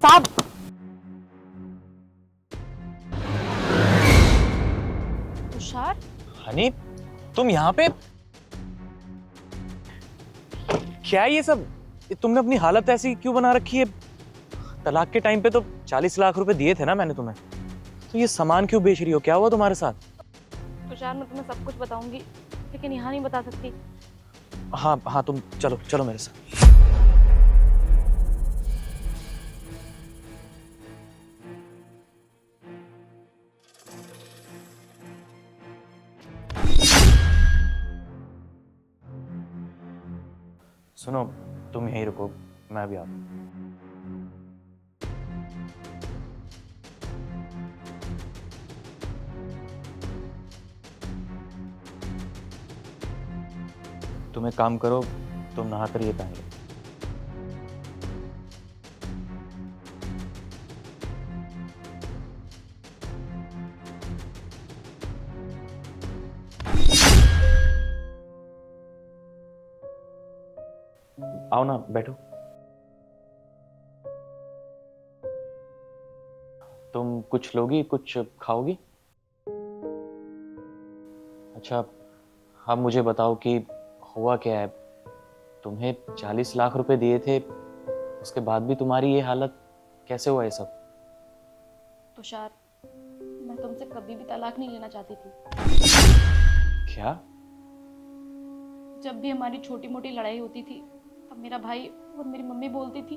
साहब। तुषार, हनी, तुम यहाँ पे? क्या है ये सब? तुमने अपनी हालत ऐसी क्यों बना रखी है? तलाक के टाइम पे तो 40 लाख रुपए दिए थे ना मैंने तुम्हें। तो ये सामान क्यों बेच रही हो? क्या हुआ तुम्हारे साथ? तुषार मैं तुम्हें सब कुछ बताऊंगी, लेकिन यहाँ नहीं बता सकती। हाँ हाँ, तुम चलो चलो मेरे साथ। सुनो, तुम यहीं रुको, मैं भी आता हूँ। तुम एक काम करो, तुम नहाकर ये पहन लो। आओ ना, बैठो। तुम कुछ लोगी, कुछ खाओगी? अच्छा, अब मुझे बताओ कि हुआ क्या है? तुम्हें 40 लाख रुपए दिए थे, उसके बाद भी तुम्हारी ये हालत, कैसे हुआ ये सब? तुषार, मैं तुमसे कभी भी तलाक नहीं लेना चाहती थी। क्या? जब भी हमारी छोटी मोटी लड़ाई होती थी, तब मेरा भाई और मेरी मम्मी बोलती थी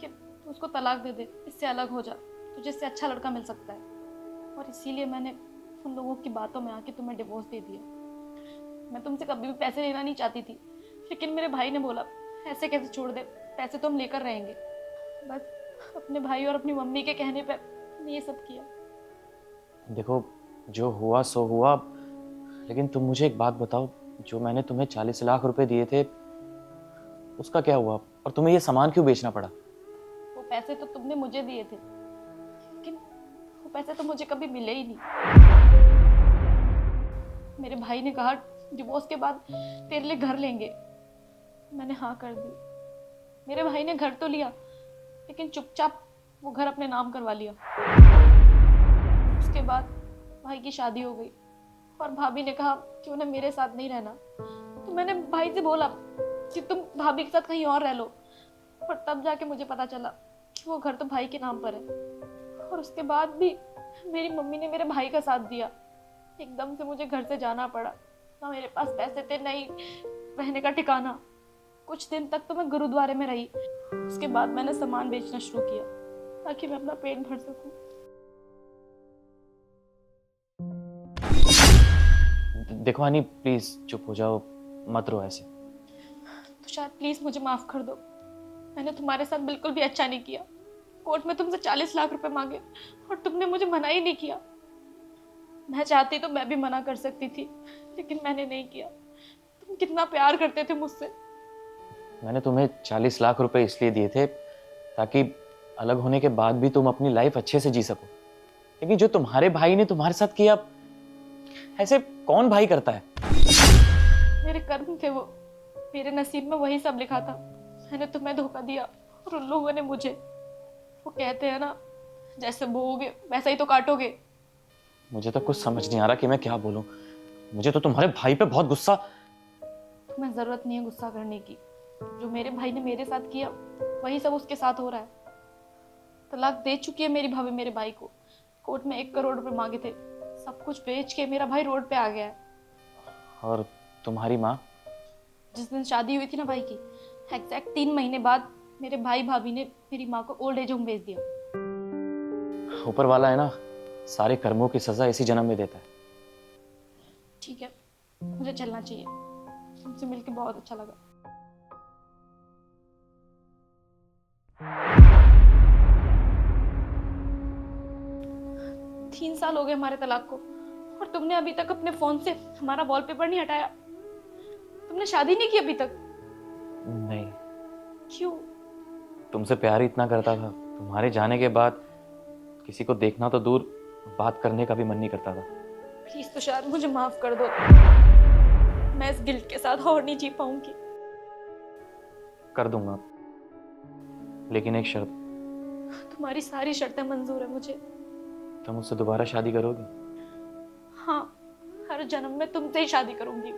कि तू उसको तलाक दे दे, इससे अलग हो जा, तुझे इससे अच्छा लड़का मिल सकता है। और इसीलिए मैंने उन लोगों की बातों में आके तुम्हें डिवोर्स दे दिया। मैं तुमसे कभी भी पैसे लेना नहीं चाहती थी, लेकिन मेरे भाई ने बोला ऐसे कैसे छोड़ दे, पैसे तो हम लेकर रहेंगे। बस अपने भाई और अपनी मम्मी के कहने पर मैंने ये सब किया। देखो, जो हुआ सो हुआ, लेकिन तुम मुझे एक बात बताओ, जो मैंने तुम्हें 40 लाख रुपए दिए थे, उसका क्या हुआ? और तुम्हें ये सामान क्यों बेचना पड़ा? वो पैसे तो तुमने मुझे दिए थे, लेकिन वो पैसे तो मुझे कभी मिले ही नहीं। मेरे भाई ने कहा डिवोर्स के बाद तेरे लिए घर लेंगे। मैंने हाँ कर दी। मेरे भाई ने घर तो लिया, लेकिन चुपचाप वो घर अपने नाम करवा लिया। उसके बाद भाई की शादी हो गई और भाभी ने कहा कि उन्हें मेरे साथ नहीं रहना। तो मैंने भाई से बोला कि तुम भाभी के साथ कहीं और रह लो, और तब जाके मुझे पता चला कि वो घर तो भाई के नाम पर है। और उसके बाद भी मेरी मम्मी ने मेरे भाई का साथ दिया। एकदम से मुझे घर से जाना पड़ा, ना मेरे पास पैसे थे, नहीं रहने का ठिकाना। कुछ दिन तक तो मैं गुरुद्वारे में रही। उसके बाद मैंने सामान बेचना शुरू किया ताकि मैं अपना पेट भर सकूं। देखो हनी, प्लीज चुप हो जाओ, मत रो ऐसे। तुषार प्लीज मुझे माफ कर दो। मैंने तुम्हारे साथ बिल्कुल भी अच्छा नहीं किया। कोर्ट में तुमसे 40 लाख रुपए मांगे और तुमने मुझे मना ही नहीं किया। मैं चाहती तो मैं भी मना कर सकती थी, लेकिन मैंने नहीं किया। तुम कितना प्यार करते थे मुझसे। मैंने तुम्हें 40 लाख रुपए इसलिए दिए थे ताकि अलग होने के बाद भी तुम अपनी लाइफ अच्छे से जी सको। लेकिन जो तुम्हारे भाई ने तुम्हारे साथ किया, ऐसे कौन भाई करता है? मेरे कर्म थे वो, मेरे नसीब में वही सब लिखा था। मैंने तुम्हें धोखा दिया और उन लोगों ने मुझे। वो कहते हैं ना, जैसे बोओगे वैसा ही तो काटोगे। मुझे तो कुछ समझ नहीं आ रहा कि मैं क्या बोलूं। मुझे तो तुम्हारे भाई पे बहुत गुस्सा। तुम्हें जरूरत नहीं है गुस्सा करने की। जो मेरे भाई ने मेरे साथ किया वही सब उसके साथ हो रहा है। तलाक दे चुकी है मेरी भाभी मेरे भाई को। कोर्ट में 1 करोड़ रुपए मांगे थे, सब कुछ बेच के मेरा भाई रोड पे आ गया है। और तुम्हारी माँ? जिस दिन शादी हुई थी ना भाई की, एग्जैक्ट 3 महीने बाद मेरे भाई भाभी ने मेरी माँ को ओल्ड एज होम भेज दिया। ऊपर वाला है ना, सारे कर्मों की सजा इसी जन्म में देता है। ठीक है, मुझे चलना चाहिए। तुमसे मिलकर बहुत अच्छा लगा। तीन साल हो गए हमारे तलाक को, और तुमने अभी तक अपने फोन से हमारा वॉलपेपर नहीं हटाया। तुमने शादी नहीं की अभी तक। नहीं, क्यों? तुमसे प्यार ही इतना करता था, तुम्हारे जाने के बाद किसी को देखना तो दूर, बात करने का भी मन नहीं करता था। प्लीज तुषार मुझे माफ कर दो। मैं इस गिल्ट के साथ और नहीं जी पाऊंगी। कर दूंगा, लेकिन एक शर्त। तुम्हारी सारी शर्तें मंजूर है मुझे। तुम मुझसे दोबारा शादी करोगे? हाँ, हर जन्म में तुमसे ही शादी करूंगी।